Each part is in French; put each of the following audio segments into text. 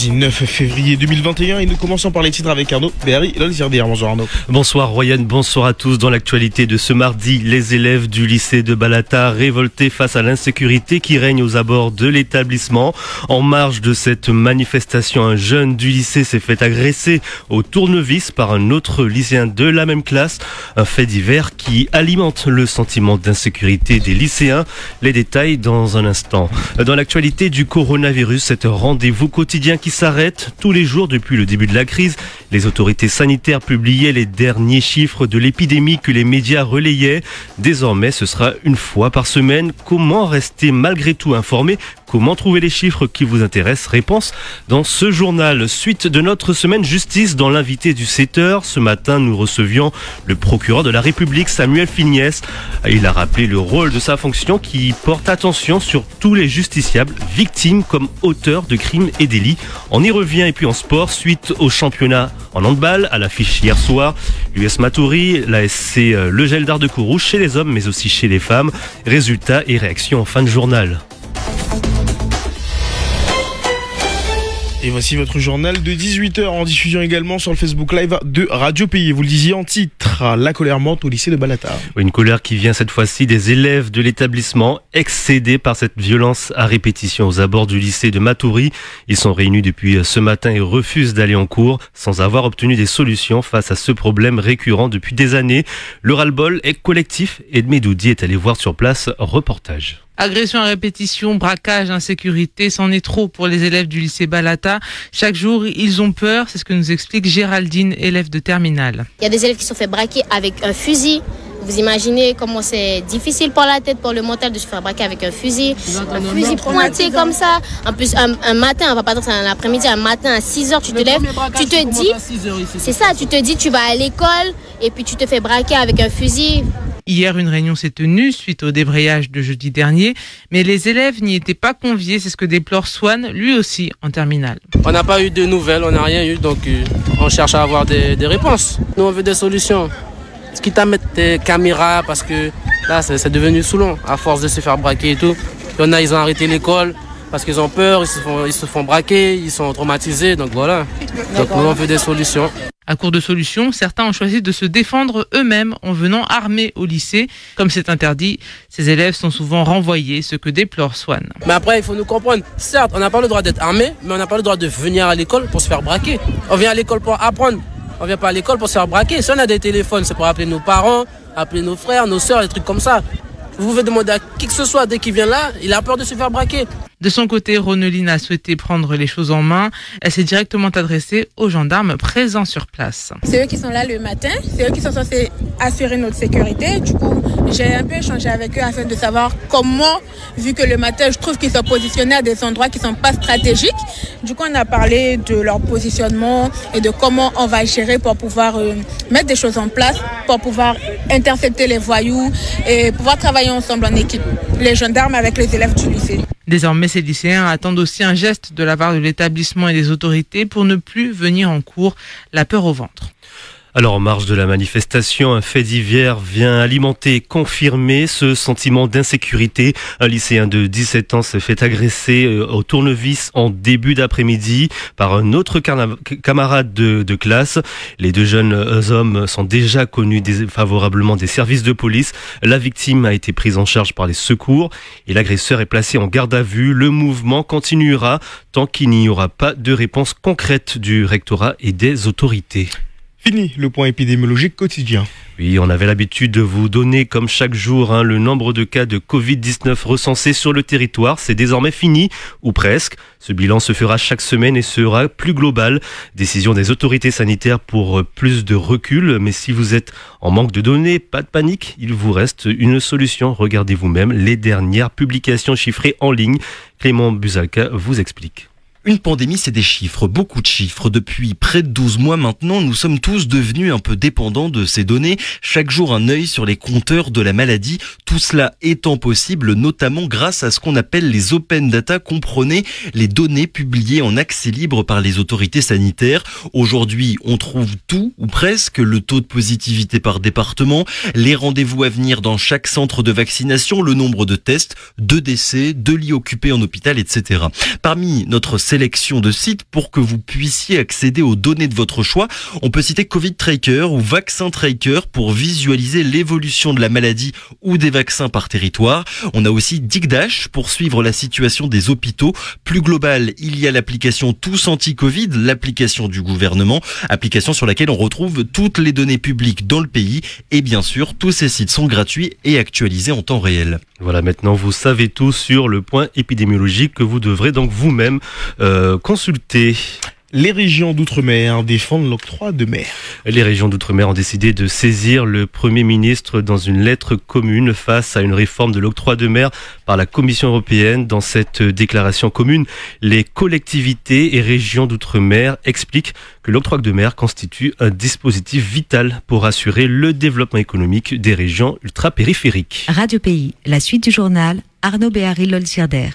mardi 9 février 2021 et nous commençons par les titres avec Arnaud Berry. Bonjour Arnaud. Bonsoir Royan, bonsoir à tous. Dans l'actualité de ce mardi, les élèves du lycée de Balata révoltés face à l'insécurité qui règne aux abords de l'établissement. En marge de cette manifestation, un jeune du lycée s'est fait agresser au tournevis par un autre lycéen de la même classe. Un fait divers qui alimente le sentiment d'insécurité des lycéens. Les détails dans un instant. Dans l'actualité du coronavirus, cet rendez-vous quotidien qui s'arrête tous les jours depuis le début de la crise. Les autorités sanitaires publiaient les derniers chiffres de l'épidémie que les médias relayaient. Désormais, ce sera une fois par semaine. Comment rester malgré tout informé ? Comment trouver les chiffres qui vous intéressent ? Réponse dans ce journal. Suite de notre semaine justice dans l'invité du 7h. Ce matin, nous recevions le procureur de la République, Samuel Fignès. Il a rappelé le rôle de sa fonction qui porte attention sur tous les justiciables, victimes comme auteurs de crimes et délits. On y revient et puis en sport, suite au championnat en handball, à l'affiche hier soir, l'US Matoury, l'ASC Le Gel d'Art de Kourou chez les hommes mais aussi chez les femmes. Résultats et réactions en fin de journal. Et voici votre journal de 18h en diffusion également sur le Facebook Live de Radio Pays. Vous le disiez en titre, la colère monte au lycée de Balata. Une colère qui vient cette fois-ci des élèves de l'établissement, excédés par cette violence à répétition aux abords du lycée de Matoury. Ils sont réunis depuis ce matin et refusent d'aller en cours sans avoir obtenu des solutions face à ce problème récurrent depuis des années. Le ras-le-bol est collectif. Edmé Doudi est allé voir sur place. Reportage. Agression à répétition, braquage, insécurité, c'en est trop pour les élèves du lycée Balata. Chaque jour, ils ont peur, c'est ce que nous explique Géraldine, élève de terminale. Il y a des élèves qui se sont fait braquer avec un fusil. Vous imaginez comment c'est difficile pour la tête, pour le mental de se faire braquer avec un fusil pointé comme ça. En plus, un matin, on va pas dire que c'est un après-midi, un matin à 6h, tu te lèves, tu te dis, c'est ça, tu te dis, tu vas à l'école et puis tu te fais braquer avec un fusil. Hier, une réunion s'est tenue suite au débrayage de jeudi dernier, mais les élèves n'y étaient pas conviés, c'est ce que déplore Swan, lui aussi en terminale. On n'a pas eu de nouvelles, on n'a rien eu, donc on cherche à avoir des réponses. Nous, on veut des solutions. Quitte à mettre des caméras, parce que là, c'est devenu saoulant, à force de se faire braquer et tout. Il y en a, ils ont arrêté l'école parce qu'ils ont peur, ils se font braquer, ils sont traumatisés, donc voilà. Donc nous, on veut des solutions. À court de solutions, certains ont choisi de se défendre eux-mêmes en venant armés au lycée. Comme c'est interdit, ces élèves sont souvent renvoyés, ce que déplore Swan. Mais après, il faut nous comprendre. Certes, on n'a pas le droit d'être armé, mais on n'a pas le droit de venir à l'école pour se faire braquer. On vient à l'école pour apprendre. On vient pas à l'école pour se faire braquer. Si on a des téléphones, c'est pour appeler nos parents, appeler nos frères, nos sœurs, des trucs comme ça. Vous pouvez demander à qui que ce soit, dès qu'il vient là, il a peur de se faire braquer. De son côté, Roneline a souhaité prendre les choses en main. Elle s'est directement adressée aux gendarmes présents sur place. C'est eux qui sont là le matin, c'est eux qui sont censés assurer notre sécurité. Du coup, j'ai un peu échangé avec eux afin de savoir comment, vu que le matin, je trouve qu'ils sont positionnés à des endroits qui ne sont pas stratégiques. Du coup, on a parlé de leur positionnement et de comment on va gérer pour pouvoir mettre des choses en place, pour pouvoir intercepter les voyous et pouvoir travailler ensemble en équipe, les gendarmes avec les élèves du lycée. Désormais, ces lycéens attendent aussi un geste de la part de l'établissement et des autorités pour ne plus venir en cours, la peur au ventre. Alors en marge de la manifestation, un fait divers vient alimenter, confirmer ce sentiment d'insécurité. Un lycéen de 17 ans s'est fait agresser au tournevis en début d'après-midi par un autre camarade de classe. Les deux jeunes hommes sont déjà connus favorablement des services de police. La victime a été prise en charge par les secours et l'agresseur est placé en garde à vue. Le mouvement continuera tant qu'il n'y aura pas de réponse concrète du rectorat et des autorités. Fini le point épidémiologique quotidien. Oui, on avait l'habitude de vous donner comme chaque jour le nombre de cas de Covid-19 recensés sur le territoire. C'est désormais fini, ou presque. Ce bilan se fera chaque semaine et sera plus global. Décision des autorités sanitaires pour plus de recul. Mais si vous êtes en manque de données, pas de panique, il vous reste une solution. Regardez vous-même les dernières publications chiffrées en ligne. Clément Buzalka vous explique. Une pandémie, c'est des chiffres, beaucoup de chiffres. Depuis près de 12 mois maintenant, nous sommes tous devenus un peu dépendants de ces données. Chaque jour, un œil sur les compteurs de la maladie. Tout cela étant possible, notamment grâce à ce qu'on appelle les open data, comprenez les données publiées en accès libre par les autorités sanitaires. Aujourd'hui, on trouve tout, ou presque, le taux de positivité par département, les rendez-vous à venir dans chaque centre de vaccination, le nombre de tests, de décès, de lits occupés en hôpital, etc. Parmi notre sélection de sites pour que vous puissiez accéder aux données de votre choix. On peut citer Covid Tracker ou Vaccin Tracker pour visualiser l'évolution de la maladie ou des vaccins par territoire. On a aussi DigDash pour suivre la situation des hôpitaux. Plus global, il y a l'application Tous Anti-Covid, l'application du gouvernement, application sur laquelle on retrouve toutes les données publiques dans le pays. Et bien sûr, tous ces sites sont gratuits et actualisés en temps réel. Voilà, maintenant vous savez tout sur le point épidémiologique que vous devrez donc vous-même consulter. Les régions d'outre-mer défendent l'octroi de mer. Les régions d'outre-mer ont décidé de saisir le Premier ministre dans une lettre commune face à une réforme de l'octroi de mer par la Commission européenne. Dans cette déclaration commune, les collectivités et régions d'outre-mer expliquent que l'octroi de mer constitue un dispositif vital pour assurer le développement économique des régions ultra-périphériques. Radio Pays, la suite du journal, Arnaud Béhari-Lolsierder.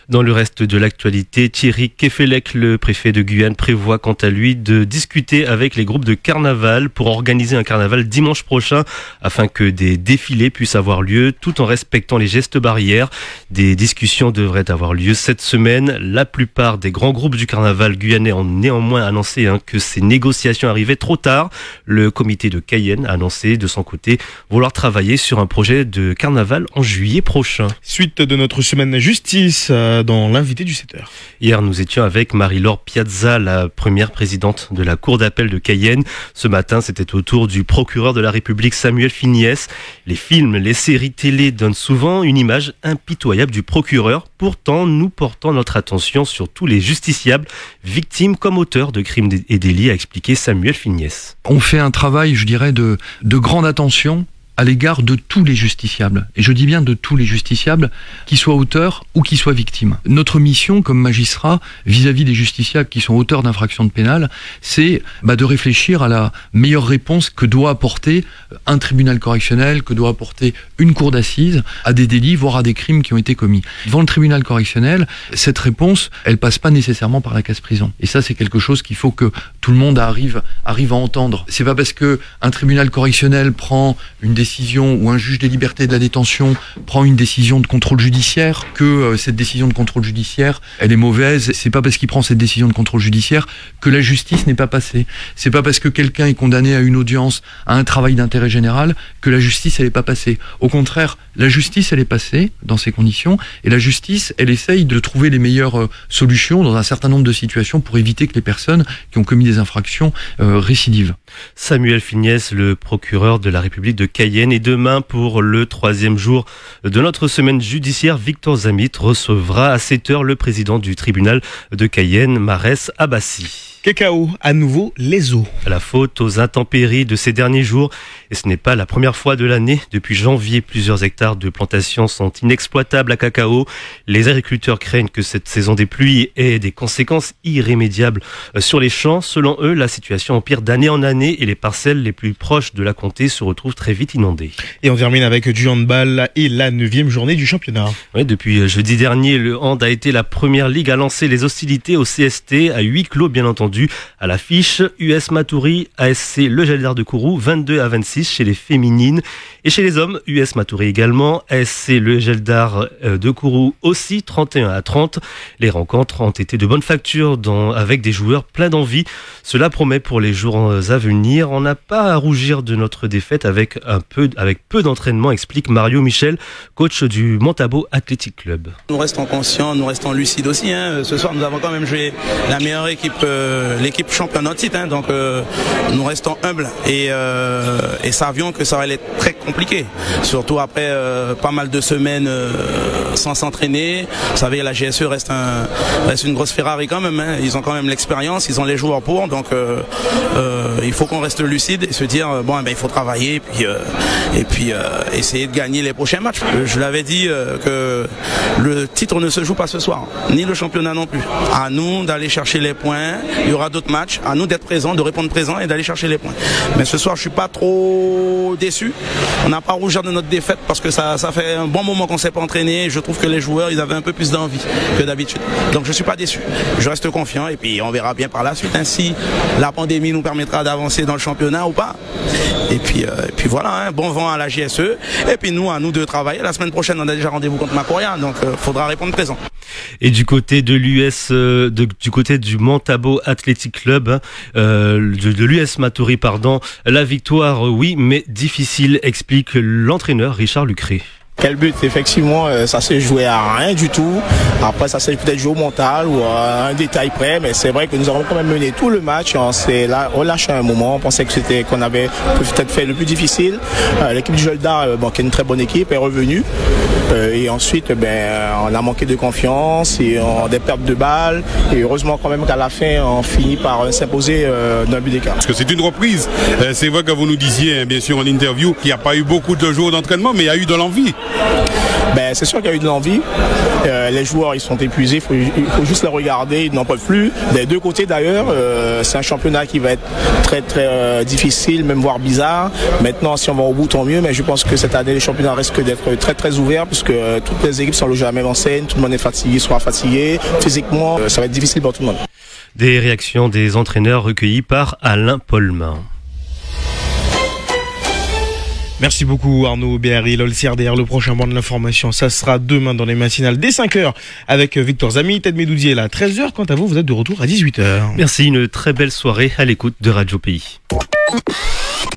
Dans le reste de l'actualité, Thierry Kefelec, le préfet de Guyane, prévoit quant à lui de discuter avec les groupes de carnaval pour organiser un carnaval dimanche prochain afin que des défilés puissent avoir lieu tout en respectant les gestes barrières. Des discussions devraient avoir lieu cette semaine. La plupart des grands groupes du carnaval guyanais ont néanmoins annoncé que ces négociations arrivaient trop tard. Le comité de Cayenne a annoncé de son côté vouloir travailler sur un projet de carnaval en juillet prochain. Suite de notre semaine justice dans l'invité du 7h. Hier, nous étions avec Marie-Laure Piazza, la première présidente de la Cour d'appel de Cayenne. Ce matin, c'était au tour du procureur de la République, Samuel Finiès. Les films, les séries télé donnent souvent une image impitoyable du procureur. Pourtant, nous portons notre attention sur tous les justiciables, victimes comme auteurs de crimes et délits, a expliqué Samuel Finiès. On fait un travail, je dirais, de grande attention à l'égard de tous les justiciables. Et je dis bien de tous les justiciables, qu'ils soient auteurs ou qu'ils soient victimes. Notre mission comme magistrat, vis-à-vis des justiciables qui sont auteurs d'infractions pénales, c'est de réfléchir à la meilleure réponse que doit apporter un tribunal correctionnel, que doit apporter une cour d'assises à des délits, voire à des crimes qui ont été commis. Devant le tribunal correctionnel, cette réponse, elle passe pas nécessairement par la case-prison. Et ça, c'est quelque chose qu'il faut que tout le monde arrive à entendre. C'est pas parce que un tribunal correctionnel prend une décision ou un juge des libertés et de la détention prend une décision de contrôle judiciaire que cette décision de contrôle judiciaire elle est mauvaise. C'est pas parce qu'il prend cette décision de contrôle judiciaire que la justice n'est pas passée. C'est pas parce que quelqu'un est condamné à une audience, à un travail d'intérêt général, que la justice elle est pas passée. Au contraire, la justice elle est passée dans ces conditions et la justice elle essaye de trouver les meilleures solutions dans un certain nombre de situations pour éviter que les personnes qui ont commis des infractions récidivent. Samuel Finiès, le procureur de la République de Cayenne. Et demain, pour le 3e jour de notre semaine judiciaire, Victor Zamit recevra à 7h le président du tribunal de Cayenne, Marès Abbassi. Cacao, à nouveau les eaux. La faute aux intempéries de ces derniers jours. Et ce n'est pas la première fois de l'année. Depuis janvier, plusieurs hectares de plantations sont inexploitables à cacao. Les agriculteurs craignent que cette saison des pluies ait des conséquences irrémédiables sur les champs. Selon eux, la situation empire d'année en année et les parcelles les plus proches de la comté se retrouvent très vite inondées. Et on termine avec du handball et la 9e journée du championnat. Oui, depuis jeudi dernier, le hand a été la première ligue à lancer les hostilités au CST à huis clos, bien entendu. À l'affiche, US Matoury, ASC Le Geldar de Kourou, 22-26 chez les féminines. Et chez les hommes, US Matoury également, ASC Le Geldar de Kourou aussi, 31-30. Les rencontres ont été de bonne facture avec des joueurs pleins d'envie. Cela promet pour les jours à venir. On n'a pas à rougir de notre défaite avec peu d'entraînement, explique Mario Michel, coach du Montabo Athletic Club. Nous restons conscients, nous restons lucides aussi. Ce soir, nous avons quand même joué la meilleure équipe, l'équipe championne en titre. Donc nous restons humbles et savions que ça allait être très compliqué. Surtout après pas mal de semaines sans s'entraîner. Vous savez, la GSE reste une grosse Ferrari quand même. Ils ont quand même l'expérience, ils ont les joueurs pour. Donc il faut qu'on reste lucide et se dire il faut travailler et puis essayer de gagner les prochains matchs. Je l'avais dit que le titre ne se joue pas ce soir, ni le championnat non plus. À nous d'aller chercher les points. Il y aura d'autres matchs. À nous d'être présents, de répondre présent et d'aller chercher les points. Mais ce soir, je suis pas trop déçu. On n'a pas à rougir de notre défaite parce que ça fait un bon moment qu'on s'est pas entraîné. Je trouve que les joueurs, ils avaient un peu plus d'envie que d'habitude. Donc je suis pas déçu. Je reste confiant et puis on verra bien par la suite. Ainsi, la pandémie nous permettra d'avancer dans le championnat ou pas. Et puis voilà, bon vent à la GSE. Et puis nous, à nous de travailler. La semaine prochaine, on a déjà rendez-vous contre Macoria. Donc faudra répondre présent. Et du côté de du côté du Montabo Athletic Club, de l'US Matoury, pardon, la victoire, oui, mais difficile, explique l'entraîneur Richard Lucré. Quel but? Effectivement, ça s'est joué à rien du tout. Après, ça s'est peut-être joué au mental ou à un détail près, mais c'est vrai que nous avons quand même mené tout le match. On s'est relâché à un moment. On pensait que qu'on avait peut-être fait le plus difficile. L'équipe du Jolda, qui est une très bonne équipe, est revenue. Et ensuite, on a manqué de confiance et on a des pertes de balles. Et heureusement quand même qu'à la fin, on finit par s'imposer d'un but d'écart. Parce que c'est une reprise. C'est vrai que vous nous disiez, bien sûr, en interview, qu'il n'y a pas eu beaucoup de jours d'entraînement, mais il y a eu de l'envie. C'est sûr qu'il y a eu de l'envie. Les joueurs, ils sont épuisés. Il faut juste les regarder. Ils n'en peuvent plus. Des deux côtés d'ailleurs. C'est un championnat qui va être très très difficile, même voire bizarre. Maintenant, si on va au bout, tant mieux. Mais je pense que cette année, le championnat risque d'être très très ouvert puisque toutes les équipes sont logées à la même enseigne. Tout le monde est fatigué, sera fatigué. Physiquement, ça va être difficile pour tout le monde. Des réactions des entraîneurs recueillies par Alain Paulmin. Merci beaucoup Arnaud Béhari, l'OLCRDR. Le prochain point de l'information, ça sera demain dans les matinales dès 5h avec Victor Zami, Ted Medoudier est là à 13h. Quant à vous, vous êtes de retour à 18h. Merci, une très belle soirée à l'écoute de Radio Pays.